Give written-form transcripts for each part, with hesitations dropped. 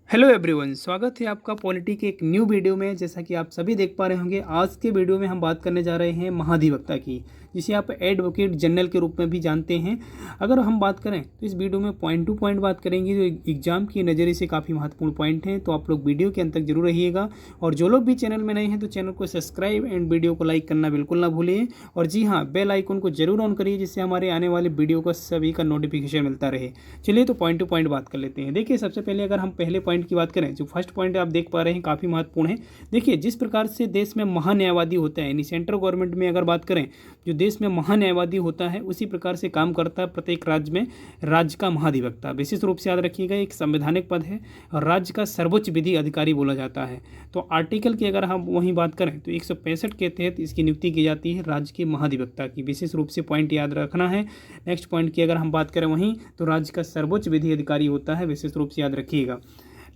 Hello everyone, स्वागत है आपका पॉलिटी के एक न्यू वीडियो में। जैसा कि आप सभी देख पा रहे होंगे, आज के वीडियो में हम बात करने जा रहे हैं महाधिवक्ता की, जिसे आप एडवोकेट जनरल के रूप में भी जानते हैं। अगर हम बात करें तो इस वीडियो में पॉइंट टू पॉइंट बात करेंगे, जो एग्जाम के नज़रिए से काफ़ी महत्वपूर्ण पॉइंट हैं। तो आप लोग वीडियो के अंत तक जरूर रहिएगा, और जो लोग भी चैनल में नए हैं तो चैनल को सब्सक्राइब एंड वीडियो को लाइक करना बिल्कुल ना भूलिए। और जी हाँ, बेल आइकन को जरूर ऑन करिए, जिससे हमारे आने वाले वीडियो का सभी का नोटिफिकेशन मिलता रहे। चलिए तो पॉइंट टू पॉइंट बात कर लेते हैं। देखिए, सबसे पहले अगर हम पहले पॉइंट की बात करें, जो फर्स्ट पॉइंट आप देख पा रहे हैं काफ़ी महत्वपूर्ण है। देखिए, जिस प्रकार से देश में महान्यायवादी होता है, यानी सेंट्रल गवर्नमेंट में अगर बात करें, जो देश में महान्यायवादी होता है उसी प्रकार से काम करता है प्रत्येक राज्य में राज्य का महाधिवक्ता। विशेष रूप से याद रखिएगा, एक संवैधानिक पद है और राज्य का सर्वोच्च विधि अधिकारी बोला जाता है। तो आर्टिकल की अगर हम वहीं बात करें तो 165 के तहत इसकी नियुक्ति की जाती है राज्य के महाधिवक्ता की। विशेष रूप से पॉइंट याद रखना है। नेक्स्ट पॉइंट की अगर हम बात करें वहीं, तो राज्य का सर्वोच्च विधि अधिकारी होता है, विशेष रूप से याद रखिएगा।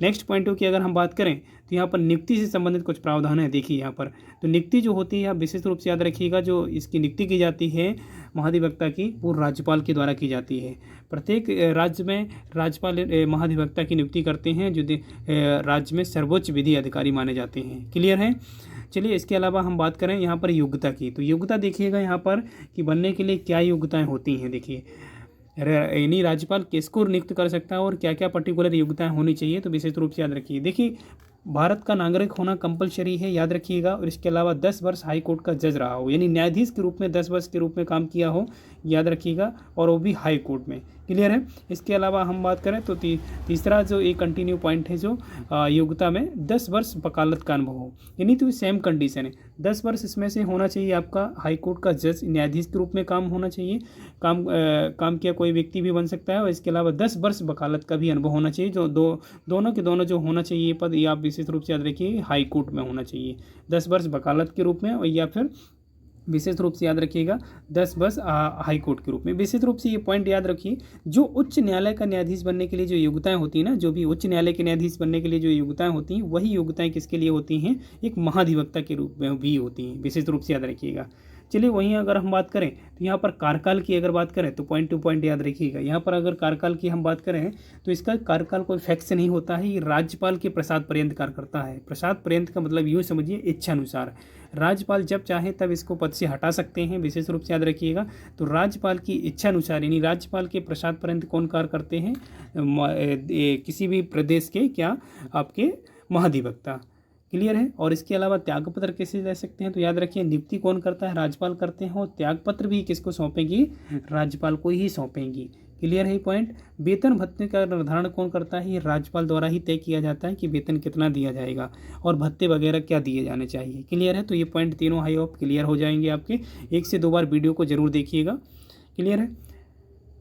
नेक्स्ट पॉइंटों की अगर हम बात करें तो यहाँ पर नियुक्ति से संबंधित कुछ प्रावधान है। देखिए यहाँ पर तो नियुक्ति जो होती है, विशेष रूप से याद रखिएगा, जो इसकी नियुक्ति की जाती है महाधिवक्ता की, वो राज्यपाल के द्वारा की जाती है। प्रत्येक राज्य में राज्यपाल महाधिवक्ता की नियुक्ति करते हैं, जो राज्य में सर्वोच्च विधि अधिकारी माने जाते हैं। क्लियर है। चलिए, इसके अलावा हम बात करें यहाँ पर योग्यता की, तो योग्यता देखिएगा यहाँ पर कि बनने के लिए क्या योग्यताएँ होती हैं। देखिए, यानी राज्यपाल किसको नियुक्त कर सकता है और क्या क्या पर्टिकुलर योग्यताएं होनी चाहिए, तो विशेष रूप से याद रखिए। देखिए, भारत का नागरिक होना कंपलसरी है, याद रखिएगा। और इसके अलावा 10 वर्ष हाई कोर्ट का जज रहा हो, यानी न्यायाधीश के रूप में 10 वर्ष के रूप में काम किया हो, याद रखिएगा, और वो भी हाई कोर्ट में। क्लियर है। इसके अलावा हम बात करें तो तीसरा जो एक कंटिन्यू पॉइंट है, जो योग्यता में 10 वर्ष वकालत का अनुभव हो, यानी तो सेम कंडीशन है। 10 वर्ष इसमें से होना चाहिए आपका हाई कोर्ट का जज, न्यायाधीश के रूप में काम होना चाहिए, काम किया कोई व्यक्ति भी बन सकता है। और इसके अलावा 10 वर्ष वकालत का भी अनुभव होना चाहिए, जो दोनों के दोनों जो होना चाहिए पद, ये आप विशेष रूप से याद रखिए हाई कोर्ट में होना चाहिए। 10 वर्ष वकालत के रूप में, और या फिर विशेष रूप से याद रखिएगा 10 वर्ष हाई कोर्ट के रूप में। विशेष रूप से ये पॉइंट याद रखिए, जो उच्च न्यायालय का न्यायाधीश बनने के लिए जो योग्यताएं होती हैं ना, जो भी उच्च न्यायालय के न्यायाधीश बनने के लिए जो योग्यताएं होती हैं, वही योग्यताएं किसके लिए होती हैं, एक महाधिवक्ता के रूप में भी होती हैं। विशेष रूप से याद रखिएगा। चलिए, वहीं अगर हम बात करें तो यहाँ पर कार्यकाल की अगर बात करें तो पॉइंट टू पॉइंट याद रखिएगा। यहाँ पर अगर कार्यकाल की हम बात करें तो इसका कार्यकाल कोई फिक्स नहीं होता है, ये राज्यपाल के प्रसाद पर्यंत कार्य करता है। प्रसाद पर्यंत का मतलब यूँ समझिए इच्छानुसार। राज्यपाल जब चाहे तब इसको पद से हटा सकते हैं, विशेष रूप से याद रखिएगा। तो राज्यपाल की इच्छा अनुसार, यानी राज्यपाल के प्रसाद पर्यंत कौन कार्य करते हैं, किसी भी प्रदेश के क्या आपके महाधिवक्ता। क्लियर है। और इसके अलावा त्यागपत्र कैसे ले सकते हैं, तो याद रखिए नियुक्ति कौन करता है, राज्यपाल करते हैं, और त्यागपत्र भी किसको सौंपेंगी, राज्यपाल को ही सौंपेंगी। क्लियर है पॉइंट। वेतन भत्ते का निर्धारण कौन करता है, ये राज्यपाल द्वारा ही तय किया जाता है कि वेतन कितना दिया जाएगा और भत्ते वगैरह क्या दिए जाने चाहिए। क्लियर है। तो ये पॉइंट तीनों हाई ऑफ क्लियर हो जाएंगे आपके। 1 से 2 बार वीडियो को जरूर देखिएगा। क्लियर है।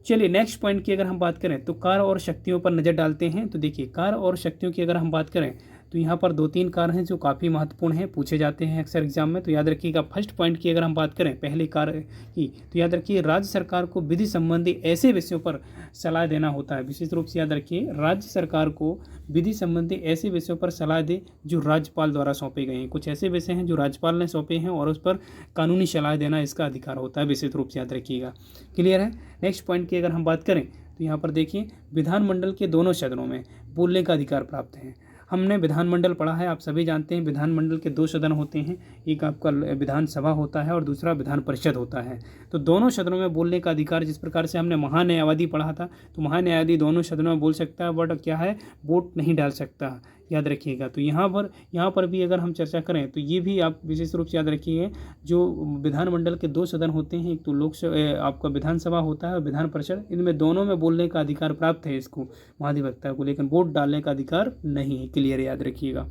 चलिए, नेक्स्ट पॉइंट की अगर हम बात करें तो कार्य और शक्तियों पर नज़र डालते हैं। तो देखिए, कार्य और शक्तियों की अगर हम बात करें तो यहाँ पर 2-3 कार्य हैं जो काफ़ी महत्वपूर्ण हैं, पूछे जाते हैं अक्सर एग्जाम में। तो याद रखिएगा, फर्स्ट पॉइंट की अगर हम बात करें पहले कार्य की, तो याद रखिए राज्य सरकार को विधि संबंधी ऐसे विषयों पर सलाह देना होता है। विशेष रूप से याद रखिए, राज्य सरकार को विधि संबंधी ऐसे विषयों पर सलाह दे जो राज्यपाल द्वारा सौंपे गए हैं। कुछ ऐसे विषय हैं जो राज्यपाल ने सौंपे हैं और उस पर कानूनी सलाह देना इसका अधिकार होता है। विशेष रूप से याद रखिएगा। क्लियर है। नेक्स्ट पॉइंट की अगर हम बात करें तो यहाँ पर देखिए, विधानमंडल के दोनों सदनों में बोलने का अधिकार प्राप्त है। हमने विधानमंडल पढ़ा है, आप सभी जानते हैं विधानमंडल के 2 सदन होते हैं, एक आपका विधानसभा होता है और दूसरा विधान परिषद होता है। तो दोनों सदनों में बोलने का अधिकार, जिस प्रकार से हमने महान्यायवादी पढ़ा था, तो महान्यायवादी दोनों सदनों में बोल सकता है, बट क्या है, वोट नहीं डाल सकता। याद रखिएगा। तो यहाँ पर भी अगर हम चर्चा करें तो ये भी आप विशेष रूप से याद रखिए, जो विधानमंडल के 2 सदन होते हैं, एक तो आपका विधानसभा होता है और विधान परिषद, इनमें दोनों में बोलने का अधिकार प्राप्त है इसको, महाधिवक्ता को, लेकिन वोट डालने का अधिकार नहीं है। क्लियर, याद रखिएगा।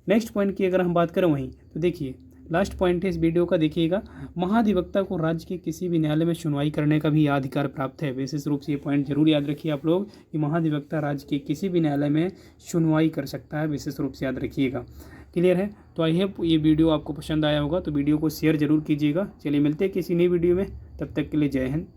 नेक्स्ट पॉइंट की अगर हम बात करें वहीं, तो देखिए लास्ट पॉइंट है इस वीडियो का, देखिएगा, महाधिवक्ता को राज्य के किसी भी न्यायालय में सुनवाई करने का भी अधिकार प्राप्त है। विशेष रूप से ये पॉइंट जरूर याद रखिए आप लोग कि महाधिवक्ता राज्य के किसी भी न्यायालय में सुनवाई कर सकता है। विशेष रूप से याद रखिएगा। क्लियर है। तो आई होप ये वीडियो आपको पसंद आया होगा, तो वीडियो को शेयर जरूर कीजिएगा। चलिए, मिलते हैं किसी नई वीडियो में, तब तक के लिए जय हिंद।